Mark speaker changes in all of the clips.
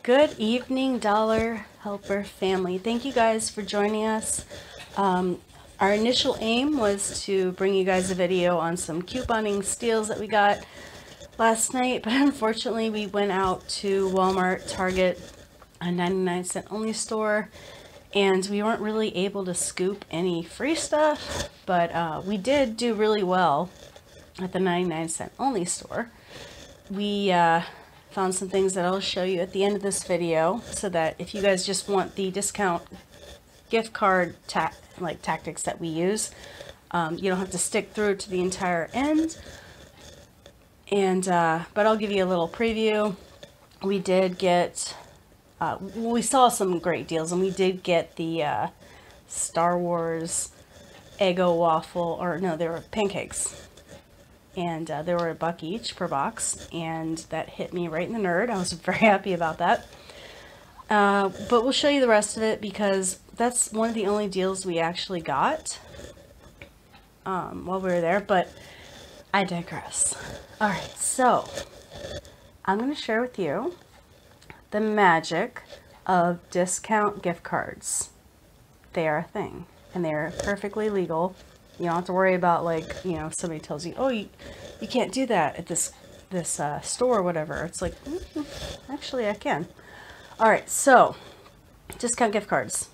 Speaker 1: Good evening, Dollar Helper family. Thank you guys for joining us. Our initial aim was to bring you guys a video on some couponing steals that we got last night, but unfortunately we went out to Walmart, Target, a 99-cent only store, and we weren't really able to scoop any free stuff, but we did do really well at the 99-cent only store. We found some things that I'll show you at the end of this video, so that if you guys just want the discount gift card tactics that we use, you don't have to stick through to the entire end. And but I'll give you a little preview. We did get we saw some great deals, and we did get the Star Wars Eggo waffle, or no, they were pancakes, and they were $1 each per box, and that hit me right in the nerd. I was very happy about that. But we'll show you the rest of it, because that's one of the only deals we actually got while we were there, but I digress. Alright, so I'm going to share with you the magic of discount gift cards. They are a thing, and they're perfectly legal. You don't have to worry about, like, you know, if somebody tells you, oh, you can't do that at this store or whatever. It's like, actually I can. Alright, so discount gift cards.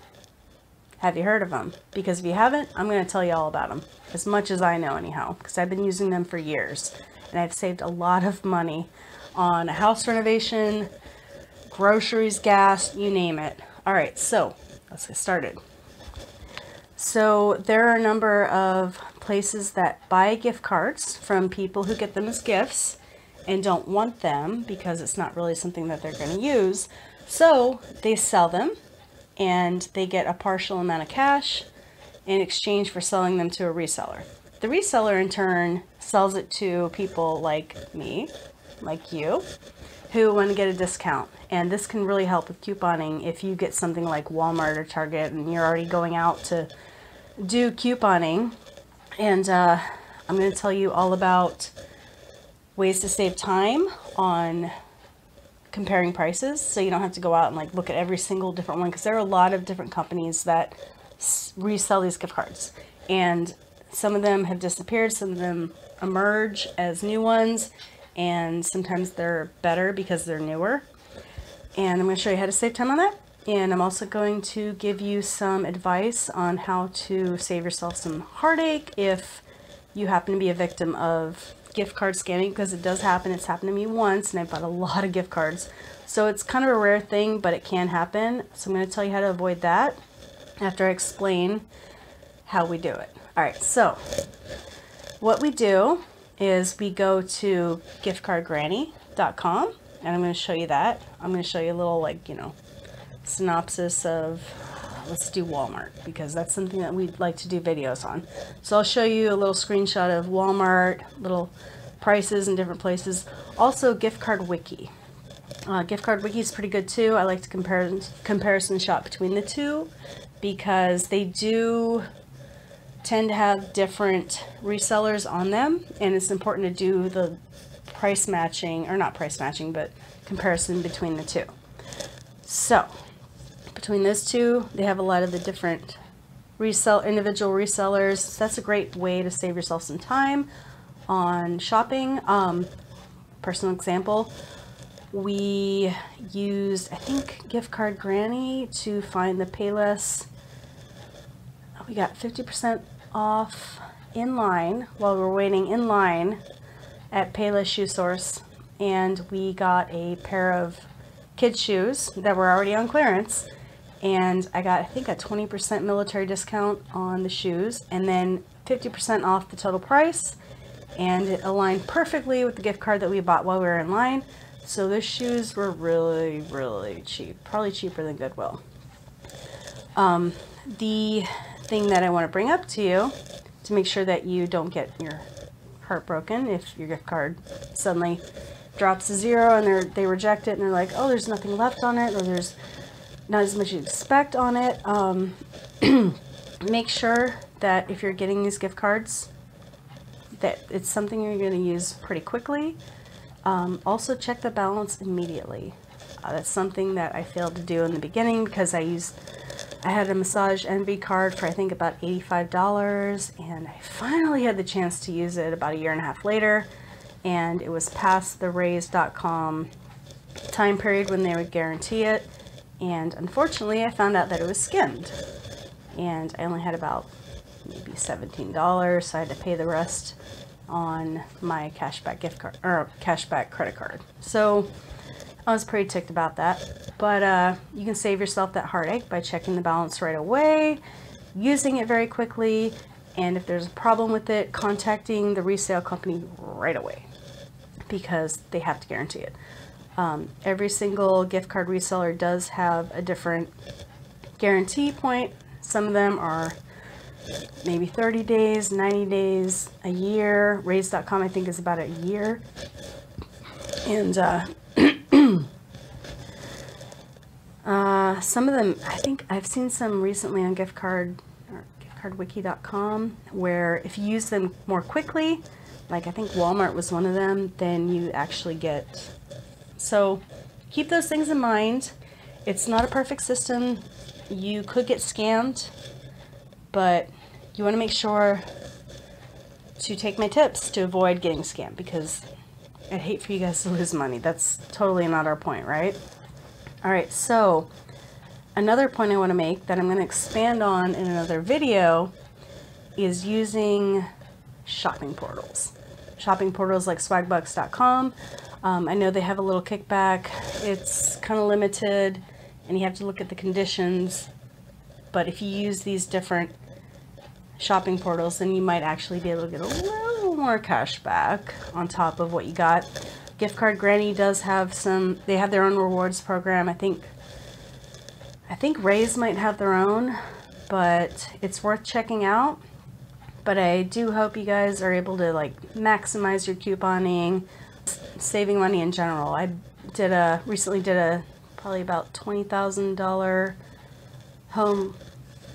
Speaker 1: Have you heard of them? Because if you haven't, I'm going to tell you all about them. As much as I know anyhow, because I've been using them for years. And I've saved a lot of money on a house renovation, groceries, gas, you name it. Alright, so let's get started. So there are a number of places that buy gift cards from people who get them as gifts and don't want them because it's not really something that they're going to use. So they sell them, and they get a partial amount of cash in exchange for selling them to a reseller. The reseller in turn sells it to people like me, like you, who want to get a discount. And this can really help with couponing if you get something like Walmart or Target and you're already going out to do couponing. And I'm going to tell you all about ways to save time on comparing prices, so you don't have to go out and like look at every single different one, because there are a lot of different companies that resell these gift cards, and some of them have disappeared, some of them emerge as new ones, and sometimes they're better because they're newer. And I'm going to show you how to save time on that, and I'm also going to give you some advice on how to save yourself some heartache if you happen to be a victim of gift card scamming, because it does happen. It's happened to me once, and I bought a lot of gift cards. So it's kind of a rare thing, but it can happen. So I'm going to tell you how to avoid that after I explain how we do it. Alright, so what we do is we go to giftcardgranny.com, and I'm going to show you that. I'm going to show you a little, like, you know, synopsis of, let's do Walmart, because that's something that we'd like to do videos on. So I'll show you a little screenshot of Walmart, little prices in different places. Also, Gift Card Wiki. Gift Card Wiki is pretty good too. I like to comparison shop between the two, because they do tend to have different resellers on them, and it's important to do the price matching, or not price matching, but comparison between the two. So between those two, they have a lot of the different individual resellers. So that's a great way to save yourself some time on shopping. Personal example, we used, I think, Gift Card Granny to find the Payless. We got 50% off in line while we were waiting in line at Payless Shoe Source, and we got a pair of kids shoes that were already on clearance, and I got, I think, a 20% military discount on the shoes, and then 50% off the total price, and it aligned perfectly with the gift card that we bought while we were in line. So those shoes were really, really cheap, probably cheaper than Goodwill. The thing that I want to bring up to you to make sure that you don't get your heart broken if your gift card suddenly drops to zero and they reject it and they're like, oh, there's nothing left on it, or there's not as much you expect on it. Make sure that if you're getting these gift cards, that it's something you're going to use pretty quickly. Also check the balance immediately. That's something that I failed to do in the beginning because I had a Massage Envy card for I think about $85, and I finally had the chance to use it about a year and a half later, and it was past the Raise.com time period when they would guarantee it, and unfortunately I found out that it was skimmed, and I only had about maybe $17, so I had to pay the rest on my cashback gift card or cashback credit card. So I was pretty ticked about that, but you can save yourself that heartache by checking the balance right away, using it very quickly, and if there's a problem with it, contacting the resale company right away because they have to guarantee it. Every single gift card reseller does have a different guarantee point. Some of them are maybe 30 days, 90 days, a year. Raise.com I think is about a year. And some of them, I think I've seen some recently on giftcardwiki.com where if you use them more quickly, like I think Walmart was one of them, then you actually get. So keep those things in mind. It's not a perfect system. You could get scammed, but you want to make sure to take my tips to avoid getting scammed, because I'd hate for you guys to lose money. That's totally not our point, right? All right, so another point I want to make that I'm going to expand on in another video is using shopping portals. Shopping portals like swagbucks.com. I know they have a little kickback. It's kind of limited and you have to look at the conditions. But if you use these different shopping portals, then you might actually be able to get a little more cash back on top of what you got. Gift Card Granny does have some, they have their own rewards program. I think Raise might have their own, but it's worth checking out. But I do hope you guys are able to like maximize your couponing, saving money in general. I recently did a probably about $20,000 home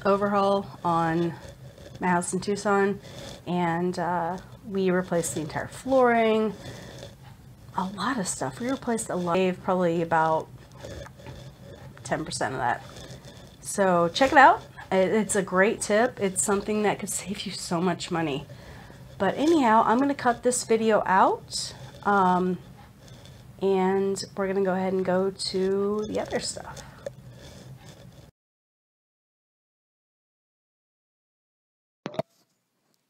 Speaker 1: overhaul on my house in Tucson, and we replaced the entire flooring, a lot of stuff. We replaced a lot, probably about 10% of that. So check it out. It's a great tip. It's something that could save you so much money. But anyhow, I'm going to cut this video out, and we're going to go ahead and go to the other stuff.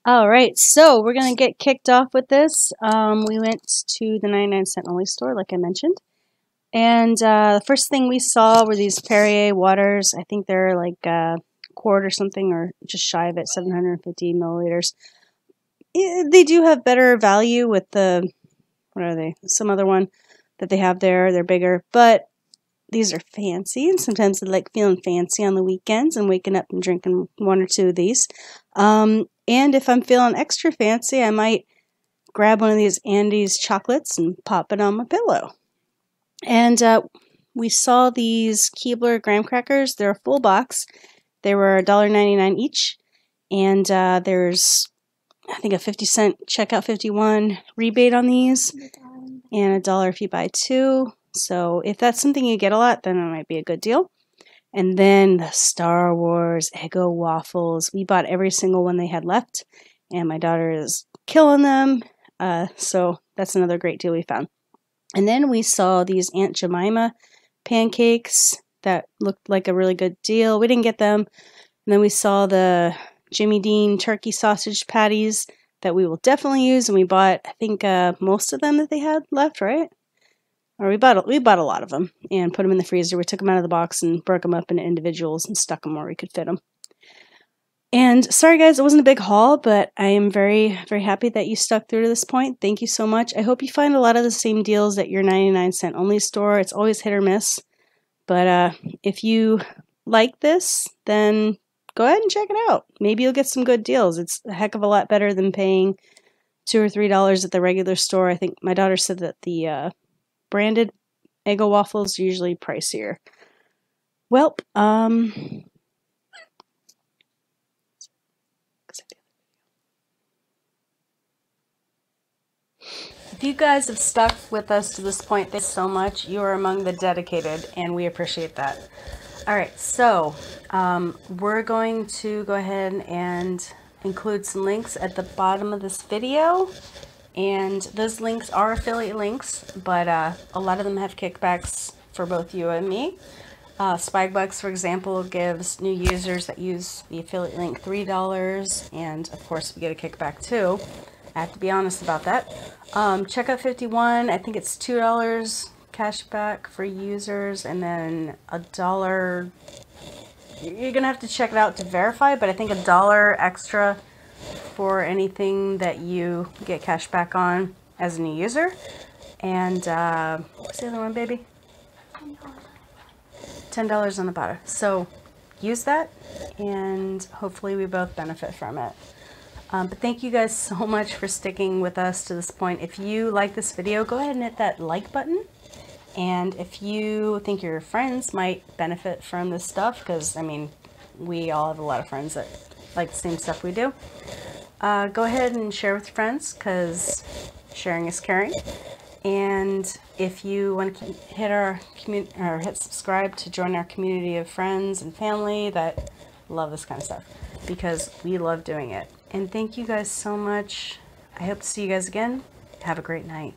Speaker 1: All right, so we're going to get kicked off with this. We went to the 99-cent only store, like I mentioned. And the first thing we saw were these Perrier waters. I think they're like a quart or something, or just shy of it, 750 milliliters. They do have better value with the, what are they? Some other one that they have there. They're bigger, but these are fancy. And sometimes I like feeling fancy on the weekends and waking up and drinking one or two of these. And if I'm feeling extra fancy, I might grab one of these Andes chocolates and pop it on my pillow. And we saw these Keebler graham crackers. They're a full box. They were $1.99 each. And there's, I think, a 50-cent checkout 51 rebate on these. And $1 if you buy two. So if that's something you get a lot, then it might be a good deal. And then the Star Wars Eggo waffles. We bought every single one they had left. And my daughter is killing them. So that's another great deal we found. And then we saw these Aunt Jemima pancakes that looked like a really good deal. We didn't get them. And then we saw the Jimmy Dean turkey sausage patties that we will definitely use. And we bought, I think, most of them that they had left, right? Or we bought a lot of them and put them in the freezer. We took them out of the box and broke them up into individuals and stuck them where we could fit them. And sorry guys, it wasn't a big haul, but I am very, very happy that you stuck through to this point. Thank you so much. I hope you find a lot of the same deals at your 99-cent only store. It's always hit or miss. But if you like this, then go ahead and check it out. Maybe you'll get some good deals. It's a heck of a lot better than paying $2 or $3 at the regular store. I think my daughter said that the branded Eggo waffles are usually pricier. Welp, If you guys have stuck with us to this point, thanks so much. You are among the dedicated, and we appreciate that. All right, so we're going to go ahead and include some links at the bottom of this video. And those links are affiliate links, but a lot of them have kickbacks for both you and me. Spikebucks, for example, gives new users that use the affiliate link $3, and of course we get a kickback too. I have to be honest about that. Checkout 51, I think it's $2 cash back for users, and then $1. You're gonna have to check it out to verify, but I think $1 extra for anything that you get cash back on as a new user. And what's the other one, baby? $10 on the bottom. So use that, and hopefully we both benefit from it. But thank you guys so much for sticking with us to this point. If you like this video, go ahead and hit that like button. And if you think your friends might benefit from this stuff, because I mean, we all have a lot of friends that like the same stuff we do, go ahead and share with your friends, because sharing is caring. And if you want to hit our community or hit subscribe to join our community of friends and family that love this kind of stuff, because we love doing it. And thank you guys so much. I hope to see you guys again. Have a great night.